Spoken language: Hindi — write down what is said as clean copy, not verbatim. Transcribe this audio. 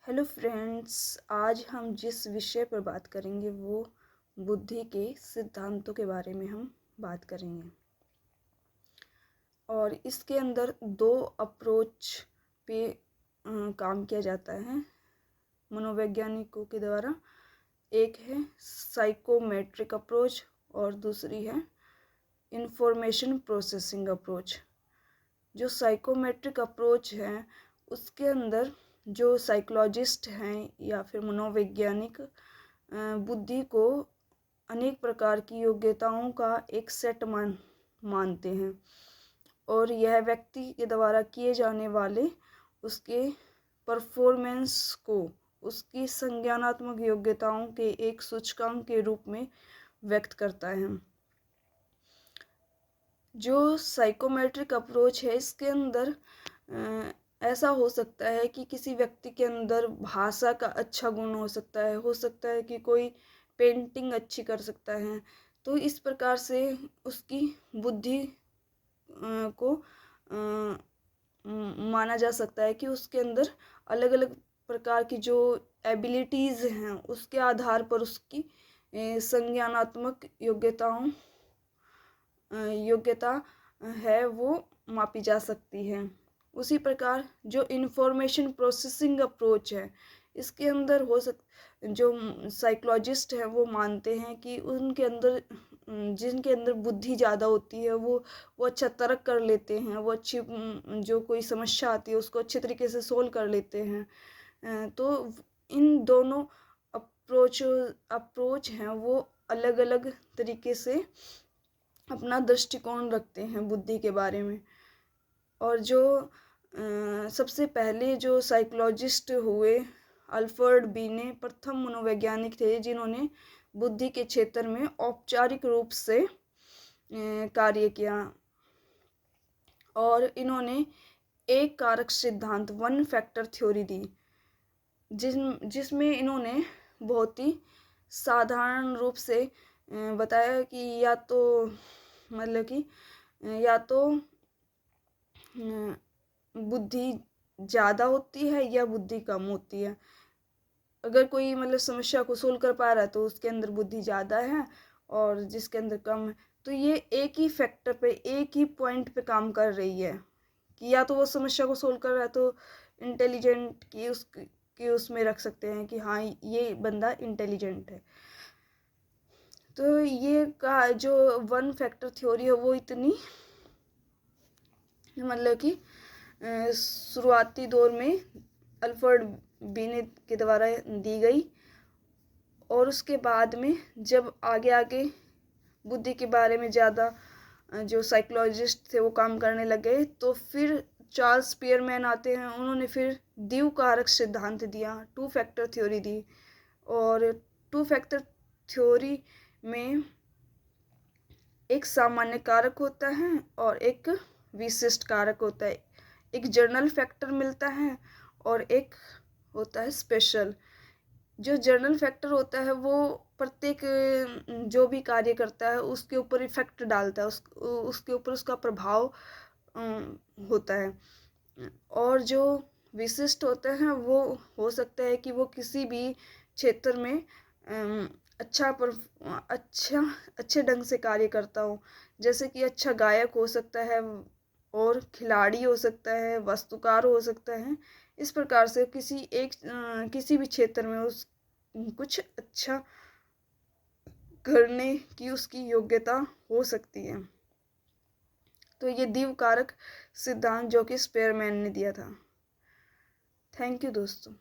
हेलो फ्रेंड्स, आज हम जिस विषय पर बात करेंगे वो बुद्धि के सिद्धांतों के बारे में हम बात करेंगे। और इसके अंदर दो अप्रोच पे काम किया जाता है मनोवैज्ञानिकों के द्वारा। एक है साइकोमेट्रिक अप्रोच और दूसरी है इंफॉर्मेशन प्रोसेसिंग अप्रोच। जो साइकोमेट्रिक अप्रोच है उसके अंदर जो साइकोलॉजिस्ट हैं या फिर मनोवैज्ञानिक बुद्धि को अनेक प्रकार की योग्यताओं का एक सेट मानते हैं और यह व्यक्ति के द्वारा किए जाने वाले उसके परफॉर्मेंस को उसकी संज्ञानात्मक योग्यताओं के एक सूचकांक के रूप में व्यक्त करता है। जो साइकोमेट्रिक अप्रोच है इसके अंदर ऐसा हो सकता है कि किसी व्यक्ति के अंदर भाषा का अच्छा गुण हो सकता है कि कोई पेंटिंग अच्छी कर सकता है। तो इस प्रकार से उसकी बुद्धि को माना जा सकता है कि उसके अंदर अलग अलग प्रकार की जो एबिलिटीज़ हैं उसके आधार पर उसकी संज्ञानात्मक योग्यता है वो मापी जा सकती है। उसी प्रकार जो इंफॉर्मेशन प्रोसेसिंग अप्रोच है इसके अंदर जो साइकोलॉजिस्ट है वो मानते हैं कि उनके अंदर जिनके अंदर बुद्धि ज़्यादा होती है वो अच्छा तर्क कर लेते हैं, वो अच्छी जो कोई समस्या आती है उसको अच्छे तरीके से सोल्व कर लेते हैं। तो इन दोनों अप्रोच हैं वो अलग अलग तरीके से अपना दृष्टिकोण रखते हैं बुद्धि के बारे में। और जो सबसे पहले जो साइकोलॉजिस्ट हुए अल्फ्रेड बीने प्रथम मनोवैज्ञानिक थे जिन्होंने बुद्धि के क्षेत्र में औपचारिक रूप से कार्य किया और इन्होंने एक कारक सिद्धांत वन फैक्टर थ्योरी दी जिसमें इन्होंने बहुत ही साधारण रूप से बताया कि या तो बुद्धि ज़्यादा होती है या बुद्धि कम होती है। अगर कोई समस्या को सोल्व कर पा रहा है तो उसके अंदर बुद्धि ज़्यादा है और जिसके अंदर कम है तो ये एक ही फैक्टर पे एक ही पॉइंट पे काम कर रही है कि या तो वो समस्या को सोल्व कर रहा है तो इंटेलिजेंट की उसमें रख सकते हैं कि हाँ ये बंदा इंटेलिजेंट है। तो ये का जो वन फैक्टर थ्योरी है वो इतनी कि शुरुआती दौर में अल्फ्रेड बीने के द्वारा दी गई और उसके बाद में जब आगे बुद्धि के बारे में ज़्यादा जो साइकोलॉजिस्ट थे वो काम करने लगे तो फिर चार्ल्स स्पीयरमैन आते हैं, उन्होंने फिर द्विकारक सिद्धांत दिया, टू फैक्टर थ्योरी दी। और टू फैक्टर थ्योरी में एक सामान्य कारक होता है और एक विशिष्ट कारक होता है, एक जनरल फैक्टर मिलता है और एक होता है स्पेशल। जो जनरल फैक्टर होता है वो प्रत्येक जो भी कार्य करता है उसके ऊपर इफेक्ट डालता है, उसके ऊपर उसका प्रभाव होता है। और जो विशिष्ट होते हैं वो हो सकता है कि वो किसी भी क्षेत्र में अच्छे ढंग से कार्य करता हो, जैसे कि अच्छा गायक हो सकता है और खिलाड़ी हो सकता है, वास्तुकार हो सकता है। इस प्रकार से किसी भी क्षेत्र में कुछ अच्छा करने की उसकी योग्यता हो सकती है। तो ये द्विकारक सिद्धांत जो कि स्पीयरमैन ने दिया था। थैंक यू दोस्तों।